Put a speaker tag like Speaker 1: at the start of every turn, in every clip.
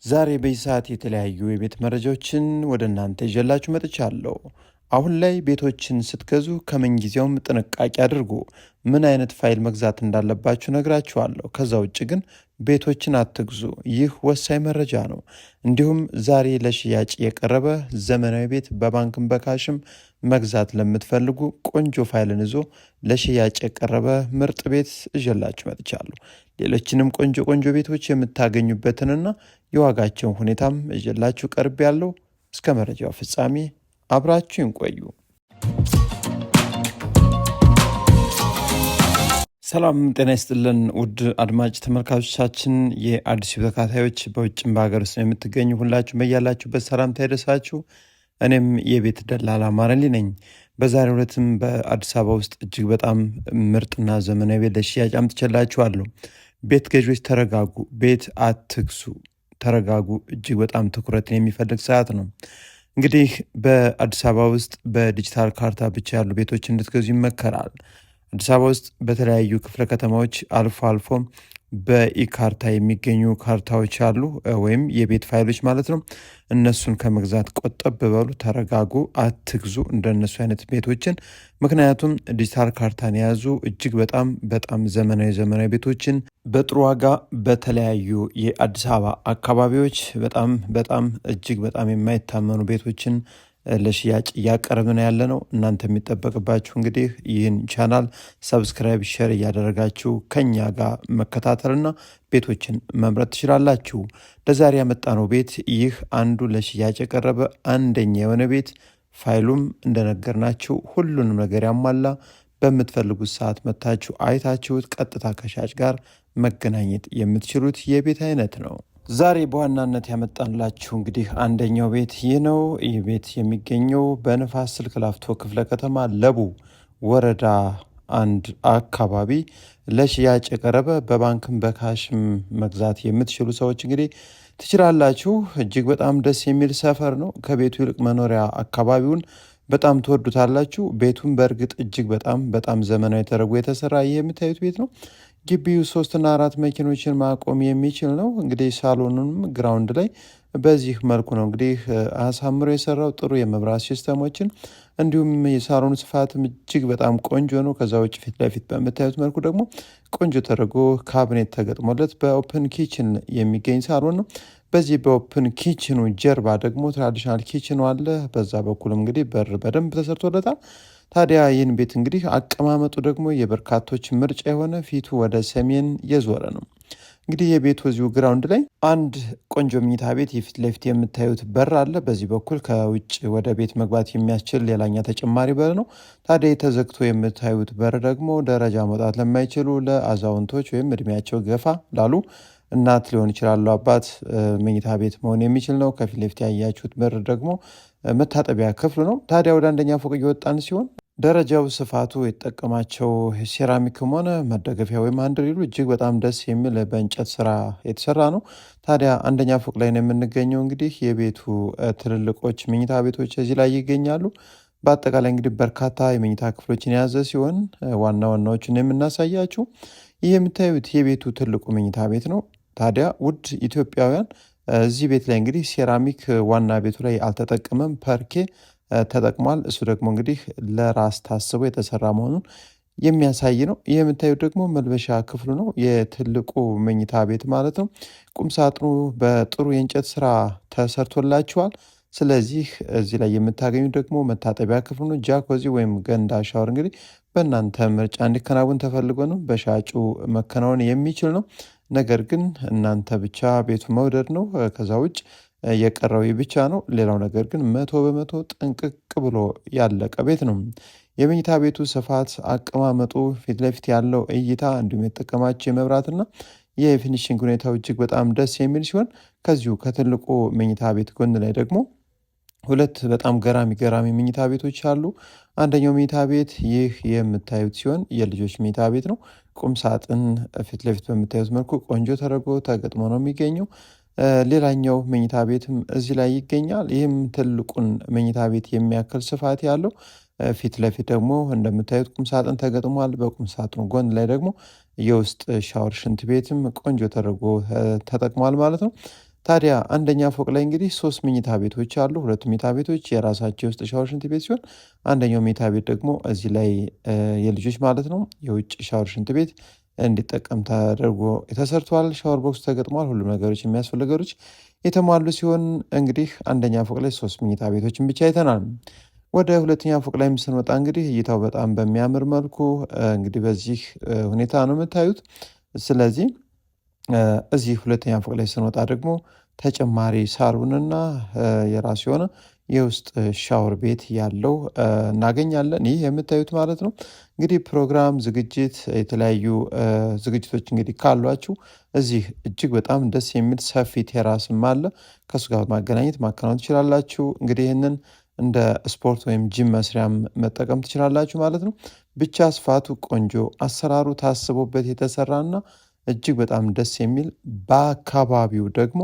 Speaker 1: ዛሬ በዚህ ሰዓት የተለያዩ የቤት መረጃዎችን ወደ እናንተ ይዤላችሁ መጥቻለሁ። አሁን ላይ ቤቶችን ስትገዙ ከምንጊዜውም ጥንቃቄ አድርጉ። ምን አይነት ፋይል መግዛት እንዳለባችሁ ነግራችኋለሁ። ከዛ ውጭ ግን ቤቶችን አትግዙ። ይህ ወሳኝ መረጃ ነው። እንዲሁም ዛሬ ለሽያጭ የቀረበ ዘመናዊ ቤት በባንክም በካሽም መግዛት ለምትፈልጉ ቆንጆ ፋይልን ይዞ ለሽያጭ የቀረበ ምርጥ ቤት ይዤላችሁ መጥቻለሁ። ሌሎችንም ቆንጆ ቆንጆ ቤቶች የምታገኙበትንና የዋጋቸውን ሁኔታም ይዤላችሁ ቀርብ ያለው። እስከ መረጃው ፍጻሜ አብራችሁን ቆዩ። ሰላም ጤና ይስጥልን ውድ አድማጭ ተመልካቾቻችን፣ የአዲስ ተከታታዮች በውጭም በሀገር ውስጥ የምትገኙ ሁላችሁ በያላችሁበት ሰላምታ ይድረሳችሁ። እኔም የቤት ደላላ ማረሊ ነኝ። በዛሬው ዕለትም በአዲስ አበባ ውስጥ እጅግ በጣም ምርጥና ዘመናዊ ቤት ለሽያጭ አምጥቼላችኋለሁ። ቤት ገዢዎች ተረጋጉ፣ ቤት አትግዙ፣ ተረጋጉ። እጅግ በጣም ትኩረትን የሚፈልግ ሰዓት ነው። እንግዲህ በአዲስ አበባ ውስጥ በዲጂታል ካርታ ብቻ ያሉ ቤቶች እንድትገዙ ይመከራል። አዲስ አበባ ውስጥ በተለያዩ ክፍለ ከተማዎች አልፎ አልፎ በኢካርታ የሚገኙ ካርታዎች አሉ፣ ወይም የቤት ፋይሎች ማለት ነው። እነሱን ከመግዛት ቆጠብ በሉ፣ ተረጋጉ፣ አትግዙ እንደነሱ አይነት ቤቶችን። ምክንያቱም ዲጂታል ካርታን የያዙ እጅግ በጣም ዘመናዊ ቤቶችን በጥሩ ዋጋ በተለያዩ የአዲስ አበባ አካባቢዎች በጣም እጅግ በጣም የማይታመኑ ቤቶችን ለሽያጭ እያቀረብን ያለ ነው። እናንተ የሚጠበቅባችሁ እንግዲህ ይህን ቻናል ሰብስክራይብ፣ ሼር እያደረጋችሁ ከኛ ጋር መከታተልና ቤቶችን መምረጥ ትችላላችሁ። ለዛሬ ያመጣነው ቤት ይህ አንዱ ለሽያጭ የቀረበ አንደኛ የሆነ ቤት፣ ፋይሉም እንደነገርናችሁ ሁሉንም ነገር ያሟላ፣ በምትፈልጉት ሰዓት መታችሁ አይታችሁት ቀጥታ ከሻጭ ጋር መገናኘት የምትችሉት የቤት አይነት ነው። ዛሬ በዋናነት ያመጣንላችሁ እንግዲህ አንደኛው ቤት ይህ ነው። ይህ ቤት የሚገኘው በንፋስ ስልክ ላፍቶ ክፍለ ከተማ ለቡ ወረዳ 1 አካባቢ ለሽያጭ የቀረበ፣ በባንክም በካሽም መግዛት የምትችሉ ሰዎች እንግዲህ ትችላላችሁ። እጅግ በጣም ደስ የሚል ሰፈር ነው። ከቤቱ ይልቅ መኖሪያ አካባቢውን በጣም ትወዱታላችሁ። ቤቱን በእርግጥ እጅግ በጣም ዘመናዊ ተደርጎ የተሰራ ይህ የምታዩት ቤት ነው። ግቢው 3 እና 4 መኪኖችን ማቆም የሚችል ነው። እንግዲህ ሳሎኑንም ግራውንድ ላይ በዚህ መልኩ ነው እንግዲህ አሳምሮ የሰራው። ጥሩ የመብራት ሲስተሞችን እንዲሁም የሳሎኑ ስፋትም እጅግ በጣም ቆንጆ ነው። ከዛ ውጭ ፊት ለፊት በምታዩት መልኩ ደግሞ ቆንጆ ተደርጎ ካቢኔት ተገጥሞለት በኦፕን ኪችን የሚገኝ ሳሎን ነው። በዚህ በኦፕን ኪችኑ ጀርባ ደግሞ ትራዲሽናል ኪችኑ አለ። በዛ በኩልም እንግዲህ በር በደንብ ተሰርቶለታል። ታዲያ ይህን ቤት እንግዲህ አቀማመጡ ደግሞ የበርካቶች ምርጫ የሆነ ፊቱ ወደ ሰሜን የዞረ ነው። እንግዲህ የቤቱ እዚሁ ግራውንድ ላይ አንድ ቆንጆ መኝታ ቤት የፊት ለፊት የምታዩት በር አለ። በዚህ በኩል ከውጭ ወደ ቤት መግባት የሚያስችል ሌላኛ ተጨማሪ በር ነው። ታዲያ የተዘግቶ የምታዩት በር ደግሞ ደረጃ መውጣት ለማይችሉ ለአዛውንቶች ወይም እድሜያቸው ገፋ ላሉ እናት ሊሆን ይችላሉ፣ አባት መኝታ ቤት መሆን የሚችል ነው። ከፊት ለፊት ያያችሁት በር ደግሞ መታጠቢያ ክፍሉ ነው። ታዲያ ወደ አንደኛ ፎቅ እየወጣን ሲሆን ደረጃው ስፋቱ የተጠቀማቸው ሴራሚክም ሆነ መደገፊያ ወይም አንድሪሉ እጅግ በጣም ደስ የሚል በእንጨት ስራ የተሰራ ነው። ታዲያ አንደኛ ፎቅ ላይ ነው የምንገኘው። እንግዲህ የቤቱ ትልልቆች መኝታ ቤቶች እዚህ ላይ ይገኛሉ። በአጠቃላይ እንግዲህ በርካታ የመኝታ ክፍሎችን የያዘ ሲሆን ዋና ዋናዎችን የምናሳያችሁ ይህ የምታዩት የቤቱ ትልቁ መኝታ ቤት ነው። ታዲያ ውድ ኢትዮጵያውያን እዚህ ቤት ላይ እንግዲህ ሴራሚክ ዋና ቤቱ ላይ አልተጠቀመም፣ ፐርኬ ተጠቅሟል። እሱ ደግሞ እንግዲህ ለራስ ታስቦ የተሰራ መሆኑን የሚያሳይ ነው። ይህ የምታዩት ደግሞ መልበሻ ክፍሉ ነው፣ የትልቁ መኝታ ቤት ማለት ነው። ቁም ሳጥኑ በጥሩ የእንጨት ስራ ተሰርቶላችኋል። ስለዚህ እዚህ ላይ የምታገኙ ደግሞ መታጠቢያ ክፍሉ ነው። ጃኮዚ ወይም ገንዳ ሻወር እንግዲህ በእናንተ ምርጫ እንዲከናወን ተፈልጎ ነው። በሻጩ መከናወን የሚችል ነው። ነገር ግን እናንተ ብቻ ቤቱ መውደድ ነው። ከዛ ውጭ የቀረው ብቻ ነው። ሌላው ነገር ግን 100% ጥንቅቅ ብሎ ያለቀ ቤት ነው። የመኝታ ቤቱ ስፋት፣ አቀማመጡ፣ ፊት ለፊት ያለው እይታ እንዲሁም የተጠቀማቸው የመብራትና የፊኒሽንግ ሁኔታው እጅግ በጣም ደስ የሚል ሲሆን ከዚሁ ከትልቁ መኝታ ቤት ጎን ላይ ደግሞ ሁለት በጣም ገራሚ መኝታ ቤቶች አሉ። አንደኛው መኝታ ቤት ይህ የምታዩት ሲሆን የልጆች መኝታ ቤት ነው። ቁም ሳጥን ፊት ለፊት በምታዩት መልኩ ቆንጆ ተደርጎ ተገጥሞ ነው የሚገኘው። ሌላኛው መኝታ ቤትም እዚህ ላይ ይገኛል። ይህም ትልቁን መኝታ ቤት የሚያክል ስፋት ያለው ፊት ለፊት ደግሞ እንደምታዩት ቁም ሳጥን ተገጥሟል። በቁም ሳጥኑ ጎን ላይ ደግሞ የውስጥ ሻወር ሽንት ቤትም ቆንጆ ተደርጎ ተጠቅሟል ማለት ነው። ታዲያ አንደኛ ፎቅ ላይ እንግዲህ 3 መኝታ ቤቶች አሉ። 2 መኝታ ቤቶች የራሳቸው የውስጥ ሻወር፣ ሽንት ቤት ሲሆን አንደኛው መኝታ ቤት ደግሞ እዚህ ላይ የልጆች ማለት ነው የውጭ ሻወር፣ ሽንት ቤት እንዲጠቀም ተደርጎ ተሰርቷል። ሻወር ቦክስ ተገጥሟል። ሁሉም ነገሮች የሚያስፈልጉ ነገሮች የተሟሉ ሲሆን እንግዲህ አንደኛ ፎቅ ላይ 3 መኝታ ቤቶችን ብቻ አይተናል። ወደ ሁለተኛ ፎቅ ላይም ስንወጣ እንግዲህ እይታው በጣም በሚያምር መልኩ እንግዲህ በዚህ ሁኔታ ነው የምታዩት። ስለዚህ እዚህ ሁለተኛ ፎቅ ላይ ስንወጣ ደግሞ ተጨማሪ ሳሎንና የራሱ የሆነ የውስጥ ሻወር ቤት ያለው እናገኛለን። ይህ የምታዩት ማለት ነው እንግዲህ ፕሮግራም ዝግጅት፣ የተለያዩ ዝግጅቶች እንግዲህ ካሏችሁ እዚህ እጅግ በጣም ደስ የሚል ሰፊ ቴራስም አለ። ከእሱ ጋር ማገናኘት ማከናወን ትችላላችሁ። እንግዲህ ይህንን እንደ ስፖርት ወይም ጂም መስሪያም መጠቀም ትችላላችሁ ማለት ነው። ብቻ ስፋቱ ቆንጆ፣ አሰራሩ ታስቦበት የተሰራና እጅግ በጣም ደስ የሚል በአካባቢው ደግሞ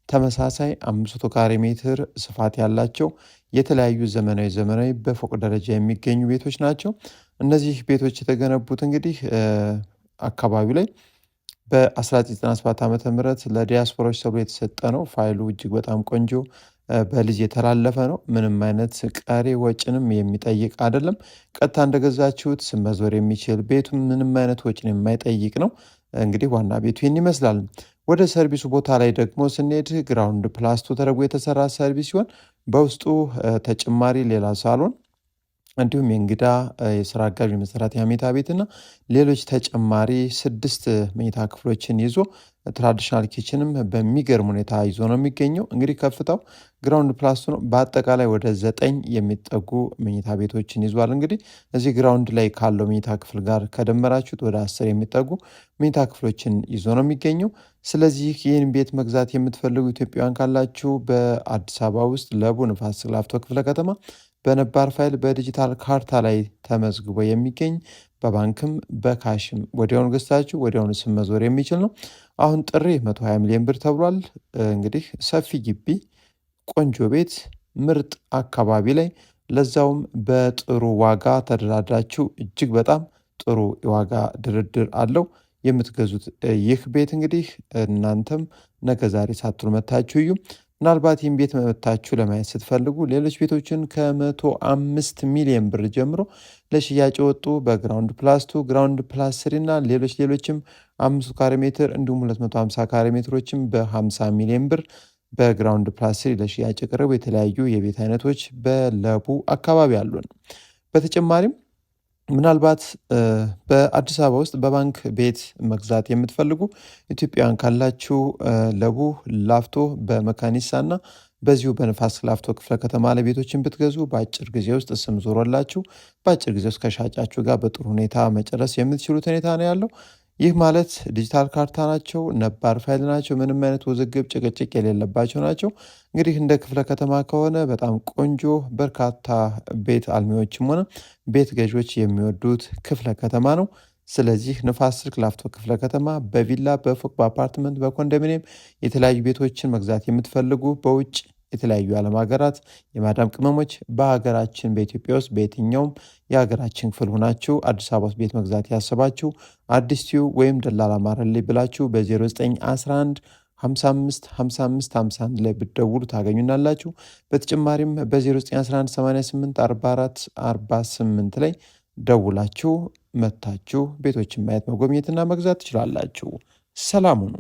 Speaker 1: ተመሳሳይ 500 ካሬ ሜትር ስፋት ያላቸው የተለያዩ ዘመናዊ በፎቅ ደረጃ የሚገኙ ቤቶች ናቸው። እነዚህ ቤቶች የተገነቡት እንግዲህ አካባቢው ላይ በ1997 ዓመተ ምህረት ለዲያስፖራዎች ተብሎ የተሰጠ ነው። ፋይሉ እጅግ በጣም ቆንጆ በልጅ የተላለፈ ነው። ምንም አይነት ቀሪ ወጪንም የሚጠይቅ አይደለም። ቀጥታ እንደገዛችሁት ስም መዞር የሚችል ቤቱ ምንም አይነት ወጪን የማይጠይቅ ነው። እንግዲህ ዋና ቤቱ ይህን ይመስላል። ወደ ሰርቪሱ ቦታ ላይ ደግሞ ስንሄድ ግራውንድ ፕላስ 2 ተደርጎ የተሰራ ሰርቪስ ሲሆን በውስጡ ተጨማሪ ሌላ ሳሎን እንዲሁም የእንግዳ የስራ አጋዥ የመሰረታዊ መኝታ ቤትና ሌሎች ተጨማሪ 6 መኝታ ክፍሎችን ይዞ ትራዲሽናል ኪችንም በሚገርም ሁኔታ ይዞ ነው የሚገኘው። እንግዲህ ከፍታው ግራውንድ ፕላስ ነው። በአጠቃላይ ወደ 9 የሚጠጉ መኝታ ቤቶችን ይዟል። እንግዲህ እዚህ ግራውንድ ላይ ካለው መኝታ ክፍል ጋር ከደመራችሁት ወደ 10 የሚጠጉ መኝታ ክፍሎችን ይዞ ነው የሚገኘው። ስለዚህ ይህን ቤት መግዛት የምትፈልጉ ኢትዮጵያውያን ካላችሁ በአዲስ አበባ ውስጥ ለቡ ንፋስ ስልክ ላፍቶ ክፍለ ከተማ በነባር ፋይል በዲጂታል ካርታ ላይ ተመዝግቦ የሚገኝ በባንክም በካሽም ወዲያውኑ ገዝታችሁ ወዲያውኑ ስም መዞር የሚችል ነው። አሁን ጥሪ 120 ሚሊዮን ብር ተብሏል። እንግዲህ ሰፊ ግቢ፣ ቆንጆ ቤት፣ ምርጥ አካባቢ ላይ ለዛውም በጥሩ ዋጋ ተደራድራችሁ እጅግ በጣም ጥሩ የዋጋ ድርድር አለው የምትገዙት ይህ ቤት እንግዲህ እናንተም ነገ ዛሬ ሳትሉ መታችሁ እዩ። ምናልባት ይህን ቤት መታችሁ ለማየት ስትፈልጉ ሌሎች ቤቶችን ከ105 ሚሊዮን ብር ጀምሮ ለሽያጭ የወጡ በግራውንድ ፕላስ 2፣ ግራውንድ ፕላስ 3 እና ሌሎችም 5 ካሬ ሜትር እንዲሁም 250 ካሬ ሜትሮችም በ50 ሚሊዮን ብር በግራውንድ ፕላስ 3 ለሽያጭ የቀረቡ የተለያዩ የቤት አይነቶች በለቡ አካባቢ አሉን። በተጨማሪም ምናልባት በአዲስ አበባ ውስጥ በባንክ ቤት መግዛት የምትፈልጉ ኢትዮጵያውያን ካላችሁ ለቡ ላፍቶ በመካኒሳ እና በዚሁ በንፋስ ላፍቶ ክፍለ ከተማ ላይ ቤቶችን ብትገዙ በአጭር ጊዜ ውስጥ ስም ዞሮላችሁ በአጭር ጊዜ ውስጥ ከሻጫችሁ ጋር በጥሩ ሁኔታ መጨረስ የምትችሉት ሁኔታ ነው ያለው። ይህ ማለት ዲጂታል ካርታ ናቸው፣ ነባር ፋይል ናቸው፣ ምንም አይነት ውዝግብ ጭቅጭቅ የሌለባቸው ናቸው። እንግዲህ እንደ ክፍለ ከተማ ከሆነ በጣም ቆንጆ በርካታ ቤት አልሚዎችም ሆነ ቤት ገዢዎች የሚወዱት ክፍለ ከተማ ነው። ስለዚህ ንፋስ ስልክ ላፍቶ ክፍለ ከተማ በቪላ በፎቅ በአፓርትመንት በኮንዶሚኒየም የተለያዩ ቤቶችን መግዛት የምትፈልጉ በውጭ የተለያዩ ዓለም ሀገራት የማዳም ቅመሞች በሀገራችን በኢትዮጵያ ውስጥ በየትኛውም የሀገራችን ክፍል ሆናችሁ አዲስ አበባ ውስጥ ቤት መግዛት ያሰባችሁ አዲስ ቲዩ ወይም ደላላ ማረልኝ ብላችሁ በ0911 55 55 51 ላይ ብትደውሉ ታገኙናላችሁ። በተጨማሪም በ0911 88 44 48 ላይ ደውላችሁ መታችሁ ቤቶችን ማየት መጎብኘትና መግዛት ትችላላችሁ። ሰላም ሁኑ።